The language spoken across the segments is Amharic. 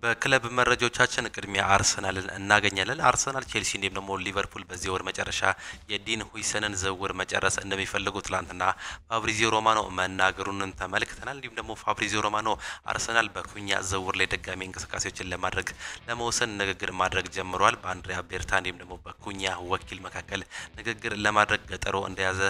በክለብ መረጃዎቻችን ቅድሚያ አርሰናልን እናገኛለን። አርሰናል፣ ቼልሲ እንዲሁም ደግሞ ሊቨርፑል በዚህ ወር መጨረሻ የዲን ሁይሰንን ዝውውር መጨረስ እንደሚፈልጉ ትላንትና ፋብሪዚዮ ሮማኖ መናገሩን ተመልክተናል። እንዲሁም ደግሞ ፋብሪዚዮ ሮማኖ አርሰናል በኩኛ ዝውውር ላይ ድጋሚ እንቅስቃሴዎችን ለመወሰን ንግግር ማድረግ ጀምሯል። በአንድሪያ ቤርታ እንዲሁም ደግሞ በኩኛ ወኪል መካከል ንግግር ለማድረግ ገጠሮ እንደያዘ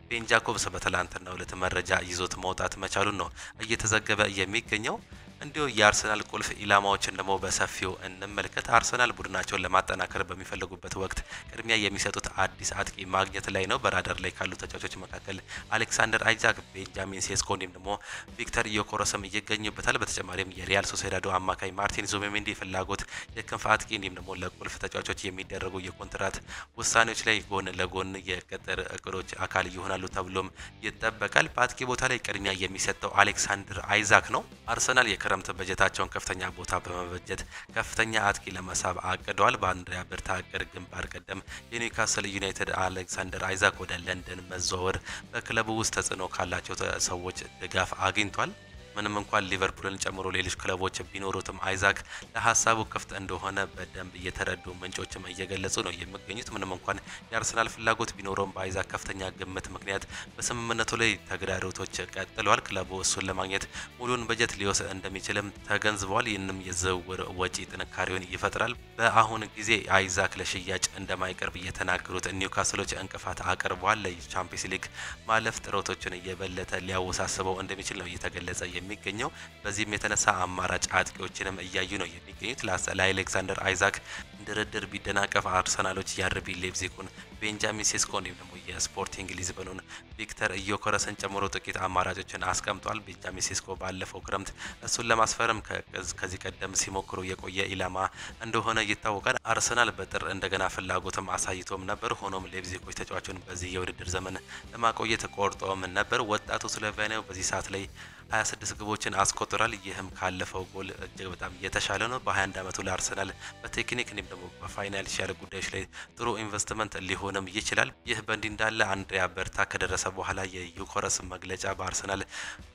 ቤን ጃኮብስ በትላንትናው ዕለት መረጃ ይዞት መውጣት መቻሉን ነው እየተዘገበ የሚገኘው። እንዲሁ የአርሰናል ቁልፍ ኢላማዎችን ደግሞ በሰፊው እንመልከት። አርሰናል ቡድናቸውን ለማጠናከር በሚፈልጉበት ወቅት ቅድሚያ የሚሰጡት አዲስ አጥቂ ማግኘት ላይ ነው። በራዳር ላይ ካሉ ተጫዋቾች መካከል አሌክሳንደር አይዛክ፣ ቤንጃሚን ሴስኮ እንዲሁም ደግሞ ቪክተር ዮኮረስም ይገኙበታል። በተጨማሪም የሪያል ሶሴዳዶ አማካይ ማርቲን ዙቢሜንዲ ፍላጎት የክንፍ አጥቂ እንዲሁም ደግሞ ለቁልፍ ተጫዋቾች የሚደረጉ የኮንትራት ውሳኔዎች ላይ ጎን ለጎን የቅጥር እቅዶች አካል ይሆናሉ ተብሎም ይጠበቃል። በአጥቂ ቦታ ላይ ቅድሚያ የሚሰጠው አሌክሳንደር አይዛክ ነው። አርሰናል ክረምት በጀታቸውን ከፍተኛ ቦታ በመበጀት ከፍተኛ አጥቂ ለመሳብ አቅደዋል። በአንድሪያ ቤርታ እቅድ ግንባር ቀደም የኒውካስል ዩናይትድ አሌክሳንደር አይዛክ ወደ ለንደን መዘዋወር በክለቡ ውስጥ ተጽዕኖ ካላቸው ሰዎች ድጋፍ አግኝቷል። ምንም እንኳን ሊቨርፑልን ጨምሮ ሌሎች ክለቦች ቢኖሩትም አይዛክ ለሀሳቡ ክፍት እንደሆነ በደንብ እየተረዱ ምንጮችም እየገለጹ ነው የሚገኙት። ምንም እንኳን የአርሰናል ፍላጎት ቢኖረውም በአይዛክ ከፍተኛ ግምት ምክንያት በስምምነቱ ላይ ተግዳሮቶች ቀጥለዋል። ክለቡ እሱን ለማግኘት ሙሉን በጀት ሊወስድ እንደሚችልም ተገንዝበዋል። ይህንም የዝውውር ወጪ ጥንካሬውን ይፈጥራል። በአሁን ጊዜ አይዛክ ለሽያጭ እንደማይቀርብ እየተናገሩት ኒውካስሎች እንቅፋት አቅርበዋል። ለቻምፒየንስ ሊግ ማለፍ ጥረቶችን እየበለጠ ሊያወሳስበው እንደሚችል ነው እየተገለጸ የሚገኘው። በዚህም የተነሳ አማራጭ አጥቂዎችንም እያዩ ነው የሚገኙት። ለአሌክሳንደር አይዛክ ድርድር ቢደናቀፍ አርሰናሎች የአርቢ ሌፕዚጉን ቤንጃሚን ሴስኮ እንዲሁም ደግሞ የስፖርቲንግ ሊዝበኑን ቪክተር ዮኮረስን ጨምሮ ጥቂት አማራጮችን አስቀምጧል። ቤንጃሚን ሴስኮ ባለፈው ክረምት እሱን ለማስፈረም ከዚህ ቀደም ሲሞክሩ የቆየ ኢላማ እንደሆነ ይታወቃል። አርሰናል በጥር እንደገና ፍላጎትም አሳይቶም ነበር። ሆኖም ሌፕዚጎች ተጫዋቹን በዚህ የውድድር ዘመን ለማቆየት ቆርጦም ነበር። ወጣቱ ስሎቬኒያው በዚህ ሰዓት ላይ 26 ግቦችን አስቆጥሯል። ይህም ካለፈው ጎል እጅግ በጣም የተሻለ ነው። በ21 ዓመቱ ለአርሰናል በቴክኒክ እንዲሁም ደግሞ በፋይናንሻል ጉዳዮች ላይ ጥሩ ኢንቨስትመንት ሊሆንም ይችላል። ይህ በእንዲህ እንዳለ አንድሪያ ቤርታ ከደረሰ በኋላ የዩኮረስ መግለጫ በአርሰናል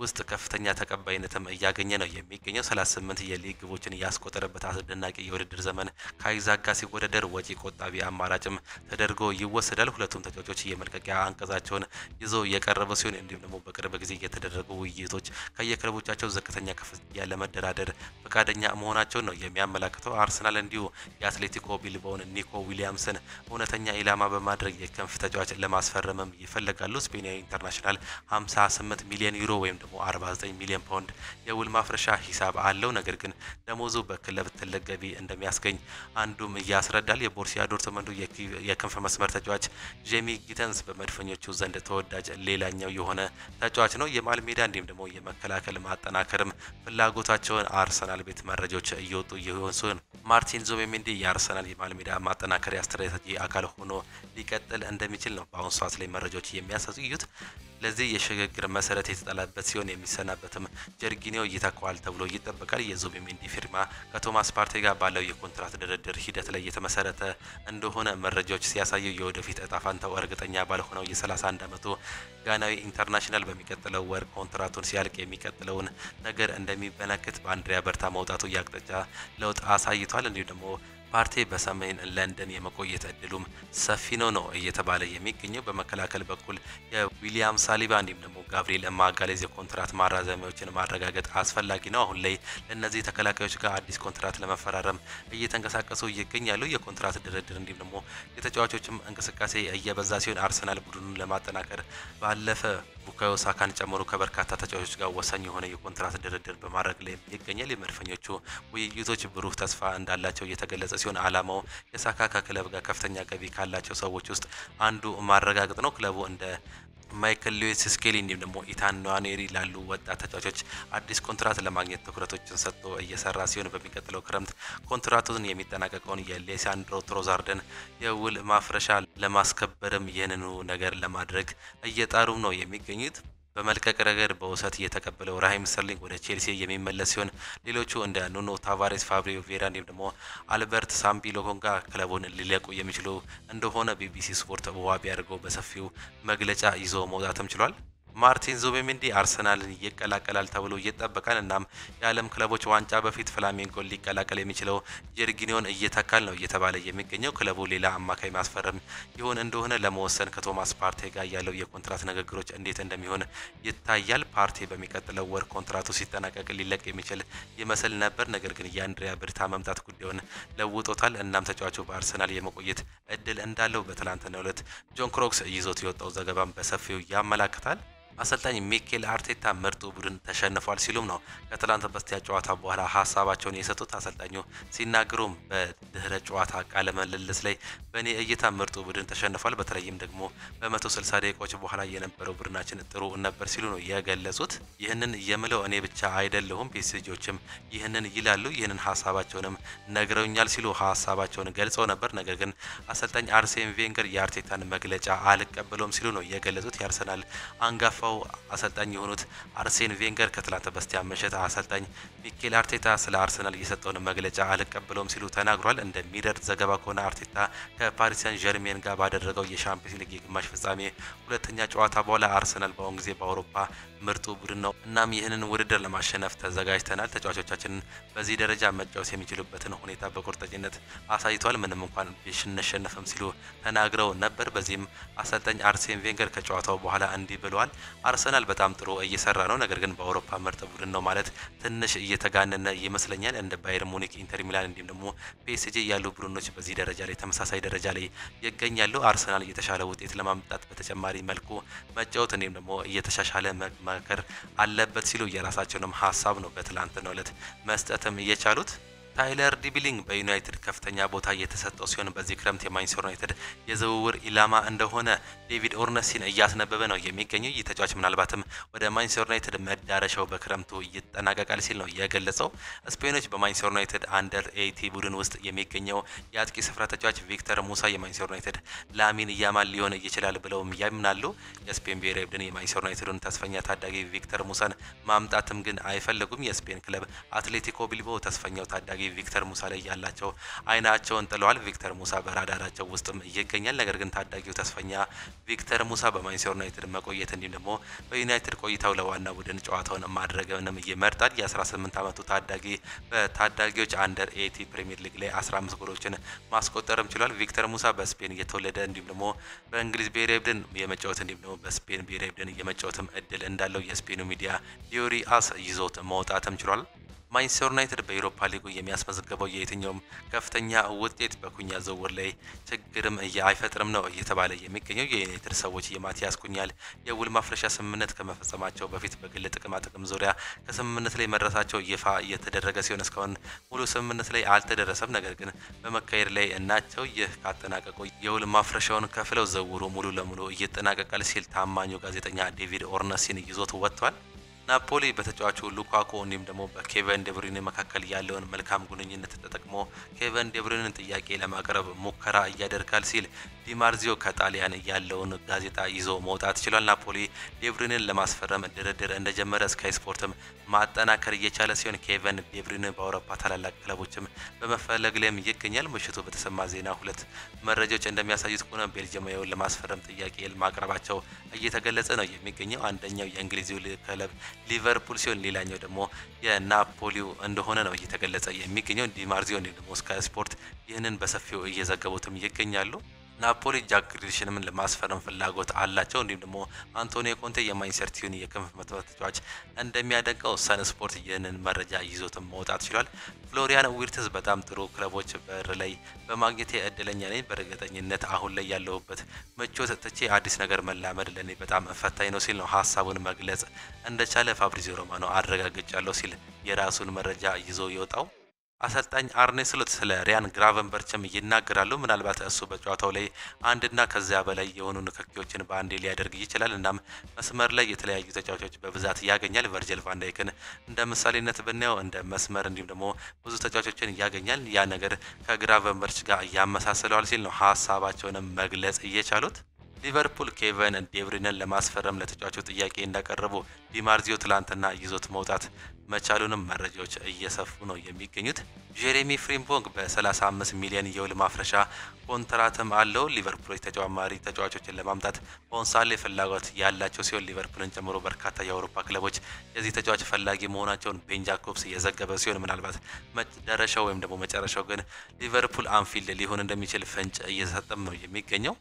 ውስጥ ከፍተኛ ተቀባይነትም እያገኘ ነው የሚገኘው። 38 የሊግ ግቦችን ያስቆጠረበት አስደናቂ የውድድር ዘመን ከአይዛክ ጋር ሲወዳደር ወጪ ቆጣቢ አማራጭም ተደርጎ ይወሰዳል። ሁለቱም ተጫዋቾች የመልቀቂያ አንቀጻቸውን ይዞ የቀረበ ሲሆን እንዲሁም ደግሞ በቅርብ ጊዜ የተደረጉ ውይይቶች ከየክለቦቻቸው ዝቅተኛ ክፍያ ለመደራደር ፈቃደኛ መሆናቸውን ነው የሚያመላክተው። አርሰናል እንዲሁ የአትሌቲኮ ቢልባውን ኒኮ ዊሊያምስን እውነተኛ ኢላማ በማድረግ የክንፍ ተጫዋች ለማስፈረምም ይፈልጋሉ። ስፔናዊ ኢንተርናሽናል 58 ሚሊዮን ዩሮ ወይም ደግሞ 49 ሚሊዮን ፓውንድ የውል ማፍረሻ ሂሳብ አለው። ነገር ግን ደሞዙ በክለብ ትልቅ ገቢ እንደሚያስገኝ አንዱም ያስረዳል። የቦሩሲያ ዶርትመንዱ የክንፍ መስመር ተጫዋች ጄሚ ጊተንስ በመድፈኞቹ ዘንድ ተወዳጅ ሌላኛው የሆነ ተጫዋች ነው። የመሃል ሜዳ እንዲሁም ደግሞ የመከላከል ማጠናከርም ፍላጎታቸውን አርሰናል ቤት መረጃዎች እየወጡ ይሆን ማርቲን ዙቢሜንዲ የአርሰናል የመሃል ሜዳ ማጠናከሪያ ስትራቴጂ አካል ሆኖ ሊቀጥል እንደሚችል ነው በአሁኑ ሰዓት ላይ መረጃዎች የሚያሳዩት። ለዚህ የሽግግር መሰረት የተጣለበት ሲሆን የሚሰናበትም ጀርጊኒዮ ይተካዋል ተብሎ ይጠበቃል። የዙቢሜንዲ ፊርማ ከቶማስ ፓርቴ ጋር ባለው የኮንትራት ድርድር ሂደት ላይ የተመሰረተ እንደሆነ መረጃዎች ሲያሳዩ የወደፊት እጣ ፈንታው እርግጠኛ ባልሆነው የ31 ዓመቱ ጋናዊ ኢንተርናሽናል በሚቀጥለው ወር ኮንትራቱን ሲያልቅ የሚቀጥለውን ነገር እንደሚመለከት በአንድሪያ ቤርታ መውጣቱ የአቅጣጫ ለውጥ አሳይቷል። እንዲሁም ደግሞ ፓርቴ በሰሜን ለንደን የመቆየት እድሉም ሰፊ ነው እየተባለ የሚገኘው። በመከላከል በኩል የዊሊያም ሳሊባ እንዲሁም ደግሞ ጋብሪኤል ማጋሌዝ የኮንትራት ማራዘሚያዎችን ማረጋገጥ አስፈላጊ ነው። አሁን ላይ ለእነዚህ ተከላካዮች ጋር አዲስ ኮንትራት ለመፈራረም እየተንቀሳቀሱ ይገኛሉ። የኮንትራት ድርድር እንዲሁም ደግሞ የተጫዋቾችም እንቅስቃሴ እየበዛ ሲሆን አርሰናል ቡድኑን ለማጠናከር ባለፈ ቡካዮ ሳካን ጨምሮ ከበርካታ ተጫዋቾች ጋር ወሳኝ የሆነ የኮንትራት ድርድር በማድረግ ላይ ይገኛል። የመድፈኞቹ ውይይቶች ብሩህ ተስፋ እንዳላቸው እየተገለጸ ሲሆን አላማው የሳካ ከክለብ ጋር ከፍተኛ ገቢ ካላቸው ሰዎች ውስጥ አንዱ ማረጋገጥ ነው። ክለቡ እንደ ማይክል ሉዊስ ስኬሊ እንዲሁም ደግሞ ኢታን ንዋኔሪ ላሉ ወጣት ተጫዋቾች አዲስ ኮንትራት ለማግኘት ትኩረቶችን ሰጥቶ እየሰራ ሲሆን በሚቀጥለው ክረምት ኮንትራቱን የሚጠናቀቀውን የሌሳንድሮ ትሮዛርድን የውል ማፍረሻ ለማስከበርም ይህንኑ ነገር ለማድረግ እየጣሩም ነው የሚገኙት። በመልቀቅ ረገድ በውሰት የተቀበለው ራሂም ስተርሊንግ ወደ ቼልሲ የሚመለስ ሲሆን ሌሎቹ እንደ ኑኖ ታቫሬስ፣ ፋብሪዮ ቬራ እንዲሁም ደግሞ አልበርት ሳምቢሎኮንጋ ክለቡን ሊለቁ የሚችሉ እንደሆነ ቢቢሲ ስፖርት ዋቢ አድርገው በሰፊው መግለጫ ይዞ መውጣትም ችሏል። ማርቲን ዙቢሜንዲ አርሰናልን ይቀላቀላል ተብሎ ይጠበቃል። እናም የዓለም ክለቦች ዋንጫ በፊት ፍላሜንጎን ሊቀላቀል የሚችለው ጀርጊኒዮን እየተካል ነው እየተባለ የሚገኘው። ክለቡ ሌላ አማካይ ማስፈረም ይሆን እንደሆነ ለመወሰን ከቶማስ ፓርቴ ጋር ያለው የኮንትራት ንግግሮች እንዴት እንደሚሆን ይታያል። ፓርቴ በሚቀጥለው ወር ኮንትራቱ ሲጠናቀቅ ሊለቅ የሚችል ይመስል ነበር። ነገር ግን የአንድሪያ ብርታ መምጣት ጉዳዩን ለውጦታል። እናም ተጫዋቹ በአርሰናል የመቆየት እድል እንዳለው በትላንትናው ዕለት ጆን ክሮክስ ይዞት የወጣው ዘገባም በሰፊው ያመላክታል። አሰልጣኝ ሚኬል አርቴታ ምርጡ ቡድን ተሸንፏል ሲሉም ነው ከትላንት በስቲያ ጨዋታ በኋላ ሀሳባቸውን የሰጡት። አሰልጣኙ ሲናገሩም በድህረ ጨዋታ ቃለ ምልልስ ላይ በእኔ እይታ ምርጡ ቡድን ተሸንፏል፣ በተለይም ደግሞ በ160 ደቂቃዎች በኋላ የነበረው ቡድናችን ጥሩ ነበር ሲሉ ነው የገለጹት። ይህንን የምለው እኔ ብቻ አይደለሁም፣ ፒኤስጂዎችም ይህንን ይላሉ፣ ይህንን ሀሳባቸውንም ነግረውኛል ሲሉ ሀሳባቸውን ገልጸው ነበር። ነገር ግን አሰልጣኝ አርሴን ቬንገር የአርቴታን መግለጫ አልቀበለውም ሲሉ ነው የገለጹት። የአርሰናል አንጋፋ አሰልጣኝ የሆኑት አርሴን ቬንገር ከትላንት በስቲያ ምሽት አሰልጣኝ ሚኬል አርቴታ ስለ አርሰናል የሰጠውን መግለጫ አልቀበለውም ሲሉ ተናግሯል። እንደሚደርስ ዘገባ ከሆነ አርቴታ ከፓሪስ ሰን ዠርሜን ጋር ባደረገው የሻምፒዮንስ ሊግ የግማሽ ፍጻሜ ሁለተኛ ጨዋታ በኋላ አርሰናል በአሁኑ ጊዜ በአውሮፓ ምርጡ ቡድን ነው፣ እናም ይህንን ውድድር ለማሸነፍ ተዘጋጅተናል፣ ተጫዋቾቻችንን በዚህ ደረጃ መጫወት የሚችሉበትን ሁኔታ በቁርጠኝነት አሳይቷል፣ ምንም እንኳን ብንሸነፍም ሲሉ ተናግረው ነበር። በዚህም አሰልጣኝ አርሴን ቬንገር ከጨዋታው በኋላ እንዲህ ብለዋል። አርሰናል በጣም ጥሩ እየሰራ ነው፣ ነገር ግን በአውሮፓ ምርጥ ቡድን ነው ማለት ትንሽ እየተጋነነ ይመስለኛል። እንደ ባየር ሙኒክ፣ ኢንተር ሚላን እንዲሁም ደግሞ ፒኤስጂ ያሉ ቡድኖች በዚህ ደረጃ ላይ ተመሳሳይ ደረጃ ላይ ይገኛሉ። አርሰናል የተሻለ ውጤት ለማምጣት በተጨማሪ መልኩ መጫወት እንዲሁም ደግሞ እየተሻሻለ መከር አለበት ሲሉ የራሳቸውንም ሀሳብ ነው በትላንትናው ዕለት መስጠትም የቻሉት። ታይለር ዲቢሊንግ በዩናይትድ ከፍተኛ ቦታ እየተሰጠው ሲሆን በዚህ ክረምት የማንቸስተር ዩናይትድ የዝውውር ኢላማ እንደሆነ ዴቪድ ኦርነስቲን እያስነበበ ነው የሚገኘው። ይህ ተጫዋች ምናልባትም ወደ ማንቸስተር ዩናይትድ መዳረሻው በክረምቱ ይጠናቀቃል ሲል ነው የገለጸው። ስፔኖች በማንቸስተር ዩናይትድ አንደር 80 ቡድን ውስጥ የሚገኘው የአጥቂ ስፍራ ተጫዋች ቪክተር ሙሳ የማንቸስተር ዩናይትድ ላሚን ያማል ሊሆን ይችላል ብለውም ያምናሉ። የስፔን ብሔራዊ ቡድን የማንቸስተር ዩናይትዱን ተስፈኛ ታዳጊ ቪክተር ሙሳን ማምጣትም ግን አይፈልጉም። የስፔን ክለብ አትሌቲኮ ቢልባኦ ተስፈኛው ታዳጊ ቪክተር ሙሳ ላይ ያላቸው አይናቸውን ጥለዋል። ቪክተር ሙሳ በራዳራቸው ውስጥም ይገኛል። ነገር ግን ታዳጊው ተስፈኛ ቪክተር ሙሳ በማንቸስተር ዩናይትድ መቆየት እንዲሁም ደግሞ በዩናይትድ ቆይታው ለዋና ቡድን ጨዋታውን ማድረግንም ይመርጣል። የ18 ዓመቱ ታዳጊ በታዳጊዎች አንደር 80 ፕሪሚየር ሊግ ላይ 15 ጎሎችን ማስቆጠርም ችሏል። ቪክተር ሙሳ በስፔን የተወለደ እንዲሁም ደግሞ በእንግሊዝ ብሔራዊ ቡድን የመጫወት እንዲሁም ደግሞ በስፔን ብሔራዊ ቡድን የመጫወትም እድል እንዳለው የስፔኑ ሚዲያ ዲዮሪ አስ ይዞት መውጣትም ችሏል። ማንቸስተር ዩናይትድ በዩሮፓ ሊጉ የሚያስመዘግበው የየትኛውም ከፍተኛ ውጤት በኩኛ ዝውውር ላይ ችግርም አይፈጥርም ነው እየተባለ የሚገኘው። የዩናይትድ ሰዎች የማቲያስ ኩኛል የውል ማፍረሻ ስምምነት ከመፈጸማቸው በፊት በግል ጥቅማ ጥቅም ዙሪያ ከስምምነት ላይ መድረሳቸው ይፋ እየተደረገ ሲሆን እስካሁን ሙሉ ስምምነት ላይ አልተደረሰም። ነገር ግን በመካሄድ ላይ ናቸው። ይህ ካጠናቀቁ የውል ማፍረሻውን ከፍለው ዝውውሩ ሙሉ ለሙሉ ይጠናቀቃል ሲል ታማኙ ጋዜጠኛ ዴቪድ ኦርነስቲን ይዞት ወጥቷል። ናፖሊ በተጫዋቹ ሉካኮ እንዲሁም ደግሞ በኬቨን ዴብሩይነ መካከል ያለውን መልካም ግንኙነት ተጠቅሞ ኬቨን ዴብሩይነን ጥያቄ ለማቅረብ ሙከራ እያደርጋል ሲል ዲማርዚዮ ከጣሊያን ያለውን ጋዜጣ ይዞ መውጣት ችሏል። ናፖሊ ዴብሩይነን ለማስፈረም ድርድር እንደጀመረ ስካይ ስፖርትም ማጠናከር እየቻለ ሲሆን ኬቨን ዴብሩይነ በአውሮፓ ታላላቅ ክለቦችም በመፈለግ ላይም ይገኛል። ምሽቱ በተሰማ ዜና ሁለት መረጃዎች እንደሚያሳዩት ከሆነ ቤልጅየማዊውን ለማስፈረም ጥያቄ ማቅረባቸው እየተገለጸ ነው የሚገኘው። አንደኛው የእንግሊዙ ክለብ ሊቨርፑል ሲሆን ሌላኛው ደግሞ የናፖሊው እንደሆነ ነው እየተገለጸ የሚገኘው። ዲማርዚዮ ደግሞ ስካይ ስፖርት ይህንን በሰፊው እየዘገቡትም ይገኛሉ። ናፖሊ ጃክ ግሪሊሽንም ለማስፈረም ፍላጎት አላቸው። እንዲሁም ደግሞ አንቶኒዮ ኮንቴ የማንቸስተር ዩናይትድ የክንፍ መስመር ተጫዋች እንደሚያደንቀው ሰን ስፖርት ይህንን መረጃ ይዞትም መውጣት ችሏል። ፍሎሪያን ዊርትዝ በጣም ጥሩ ክለቦች በር ላይ በማግኘት እድለኛ ነኝ። በእርግጠኝነት አሁን ላይ ያለሁበት ምቾት ትቼ አዲስ ነገር መላመድ ለኔ በጣም ፈታኝ ነው ሲል ነው ሀሳቡን መግለጽ እንደቻለ ፋብሪዚዮ ሮማኖ አረጋግጫለሁ ሲል የራሱን መረጃ ይዞ የወጣው። አሰልጣኝ አርኔ ስሎት ስለ ሪያን ግራቨንበርችም ይናገራሉ። ምናልባት እሱ በጨዋታው ላይ አንድና ከዚያ በላይ የሆኑ ንክኪዎችን በአንዴ ሊያደርግ ይችላል። እናም መስመር ላይ የተለያዩ ተጫዋቾች በብዛት ያገኛል። ቨርጅል ቫን ዳይክን እንደ ምሳሌነት ብናየው እንደ መስመር እንዲሁም ደግሞ ብዙ ተጫዋቾችን ያገኛል። ያ ነገር ከግራቨንበርች ጋር ያመሳስለዋል ሲል ነው ሀሳባቸውንም መግለጽ እየቻሉት። ሊቨርፑል ኬቨን ዴብሪንን ለማስፈረም ለተጫዋቹ ጥያቄ እንዳቀረቡ ዲማርዚዮ ትላንትና ይዞት መውጣት መቻሉንም መረጃዎች እየሰፉ ነው የሚገኙት። ጄሬሚ ፍሪምፖንግ በ35 ሚሊዮን የውል ማፍረሻ ኮንትራትም አለው። ሊቨርፑል ተጨማሪ ተጫዋቾችን ለማምጣት በኦንሳሌ ፍላጎት ያላቸው ሲሆን ሊቨርፑልን ጨምሮ በርካታ የአውሮፓ ክለቦች የዚህ ተጫዋች ፈላጊ መሆናቸውን ቤን ጃኮብስ የዘገበ ሲሆን ምናልባት መጨረሻው ወይም ደግሞ መጨረሻው ግን ሊቨርፑል አንፊልድ ሊሆን እንደሚችል ፍንጭ እየሰጠም ነው የሚገኘው።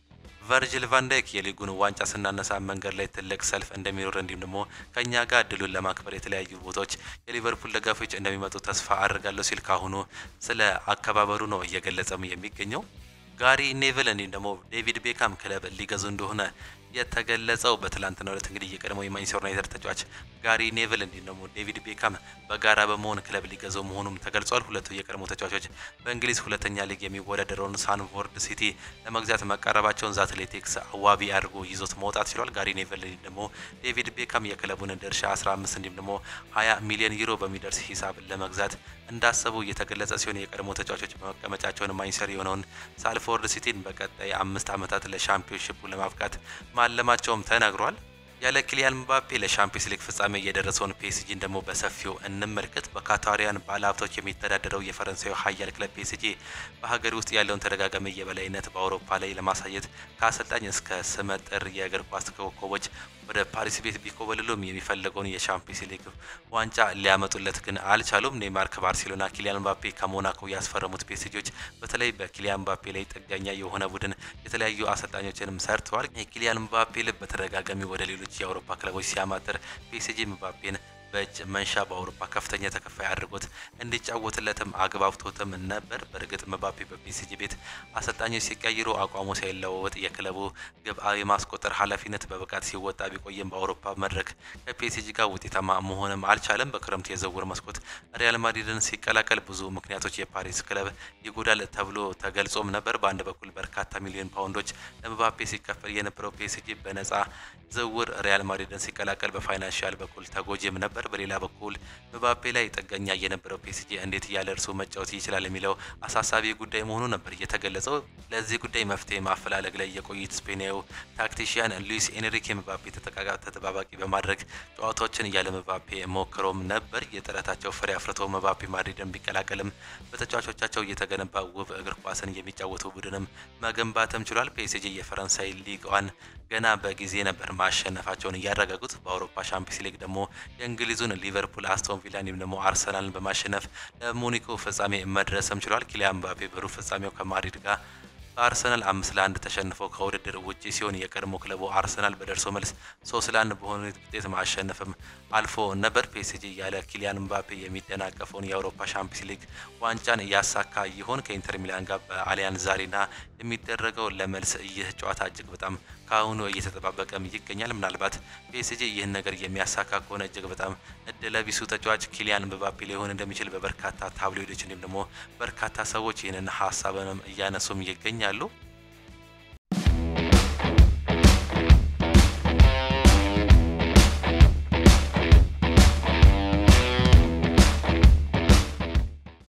ቨርጂል ቫን ዳይክ የሊጉን ዋንጫ ስናነሳ መንገድ ላይ ትልቅ ሰልፍ እንደሚኖር እንዲሁም ደግሞ ከኛ ጋር ድሉን ለማክበር የተለያዩ ቦታዎች የሊቨርፑል ደጋፊዎች እንደሚመጡ ተስፋ አድርጋለሁ ሲል ካሁኑ ስለ አከባበሩ ነው እየገለጸም የሚገኘው። ጋሪ ኔቭል እንዲሁም ደግሞ ዴቪድ ቤካም ክለብ ሊገዙ እንደሆነ የተገለጸው በትላንትናው ዕለት እንግዲህ የቀድሞው የማንቸስተር ዩናይትድ ተጫዋች ጋሪ ኔቭል እንዲሁም ደግሞ ዴቪድ ቤካም በጋራ በመሆን ክለብ ሊገዙ መሆኑም ተገልጿል። ሁለቱ የቀድሞ ተጫዋቾች በእንግሊዝ ሁለተኛ ሊግ የሚወዳደረውን ሳንፎርድ ሲቲ ለመግዛት መቃረባቸውን አትሌቲክስ አዋቢ አድርጎ ይዞት መውጣት ችሏል። ጋሪ ኔቭል እንዲሁም ደግሞ ዴቪድ ቤካም የክለቡን ድርሻ 15 እንዲሁም ደግሞ 20 ሚሊዮን ዩሮ በሚደርስ ሂሳብ ለመግዛት እንዳሰቡ እየተገለጸ ሲሆን የቀድሞ ተጫዋቾች በመቀመጫቸውን ማንቸስተር የሆነውን ሳንፎርድ ሲቲን በቀጣይ 5 ዓመታት ለሻምፒዮንሺፑ ለማብቃት ማለማቸውም ተናግሯል። ያለ ኪሊያን ምባፔ ለሻምፒዮንስ ሊግ ፍጻሜ የደረሰውን ፒኤስጂን ደግሞ በሰፊው እንመልከት። በካታሪያን ባለሀብቶች የሚተዳደረው የፈረንሳዩ ኃያል ክለብ ፒኤስጂ በሀገር ውስጥ ያለውን ተደጋጋሚ የበላይነት በአውሮፓ ላይ ለማሳየት ከአሰልጣኝ እስከ ስመጥር የእግር ኳስ ኮከቦች ወደ ፓሪስ ቤት ቢኮበልሉም የሚፈልገውን የሻምፒዮንስ ሊግ ዋንጫ ሊያመጡለት ግን አልቻሉም። ኔይማር ከባርሴሎና፣ ኪሊያን ምባፔ ከሞናኮ ያስፈረሙት ፒኤስጂዎች በተለይ በኪሊያን ምባፔ ላይ ጥገኛ የሆነ ቡድን የተለያዩ አሰልጣኞችንም ሰርተዋል። የኪሊያን ምባፔ ልብ በተደጋጋሚ ወደ ሌሎች የአውሮፓ ክለቦች ሲያማጥር ፒኤስጂ ምባፔን በእጅ መንሻ በአውሮፓ ከፍተኛ ተከፋይ አድርጎት እንዲጫወትለትም አግባብቶትም ነበር። በእርግጥ ምባፔ በፒኤስጂ ቤት አሰልጣኞች ሲቀይሩ አቋሙ ሳይለወጥ የክለቡ ግብ የማስቆጠር ኃላፊነት በብቃት ሲወጣ ቢቆይም በአውሮፓ መድረክ ከፒኤስጂ ጋር ውጤታማ መሆንም አልቻለም። በክረምት የዝውውር መስኮት ሪያል ማድሪድን ሲቀላቀል ብዙ ምክንያቶች የፓሪስ ክለብ ይጎዳል ተብሎ ተገልጾም ነበር። በአንድ በኩል በርካታ ሚሊዮን ፓውንዶች ለምባፔ ሲከፈል የነበረው ፒኤስጂ በነፃ ዝውውር ሪያል ማድሪድን ሲቀላቀል በፋይናንሻል በኩል ተጎጂም ነበር። በሌላ በኩል ምባፔ ላይ ጥገኛ የነበረው ፒኤስጂ እንዴት ያለ እርሱ መጫወት ይችላል የሚለው አሳሳቢ ጉዳይ መሆኑ ነበር የተገለጸው። ለዚህ ጉዳይ መፍትሄ ማፈላለግ ላይ የቆዩት ስፔናዊው ታክቲሽያን ሉዊስ ኤንሪኬ ምባፔ ተጠባባቂ በማድረግ ጨዋታዎችን ያለ ምባፔ ሞክሮም ነበር። የጥረታቸው ፍሬ አፍርቶ ምባፔ ማድሪድን ቢቀላቀልም በተጫዋቾቻቸው እየተገነባ ውብ እግር ኳስን የሚጫወቱ ቡድንም መገንባትም ችሏል። ፒኤስጂ የፈረንሳይ ሊግ ዋን ገና በጊዜ ነበር ማሸነፋቸውን እያረጋጉት። በአውሮፓ ሻምፒዮንስ ሊግ ደግሞ የእንግሊዙን ሊቨርፑል፣ አስቶን ቪላ እንዲሁም ደግሞ አርሰናልን በማሸነፍ ለሙኒኩ ፍጻሜ መድረስም ችሏል። ኪሊያን ምባፔ በሩብ ፍጻሜው ከማድሪድ ጋር በአርሰናል 5-1 ተሸንፈው ከውድድር ውጪ ሲሆን የቀድሞ ክለቡ አርሰናል በደርሶ መልስ 3-1 በሆነ ውጤት ማሸነፍም አልፎ ነበር። ፒኤስጂ ያለ ኪሊያን ምባፔ የሚደናቀፈውን የአውሮፓ ሻምፒዮንስ ሊግ ዋንጫን ያሳካ ይሆን? ከኢንተር ሚላን ጋር በአሊያንዝ አሬና የሚደረገው ለመልስ ይህ ጨዋታ እጅግ በጣም ካሁኑ እየተጠባበቀም ይገኛል። ምናልባት ፒኤስጂ ይህን ነገር የሚያሳካ ከሆነ እጅግ በጣም እድለቢሱ ተጫዋች ኪሊያን ምባፔ ሊሆን እንደሚችል በበርካታ ታብሎይዶች እንዲሁም ደግሞ በርካታ ሰዎች ይህንን ሀሳብንም እያነሱም ይገኛሉ።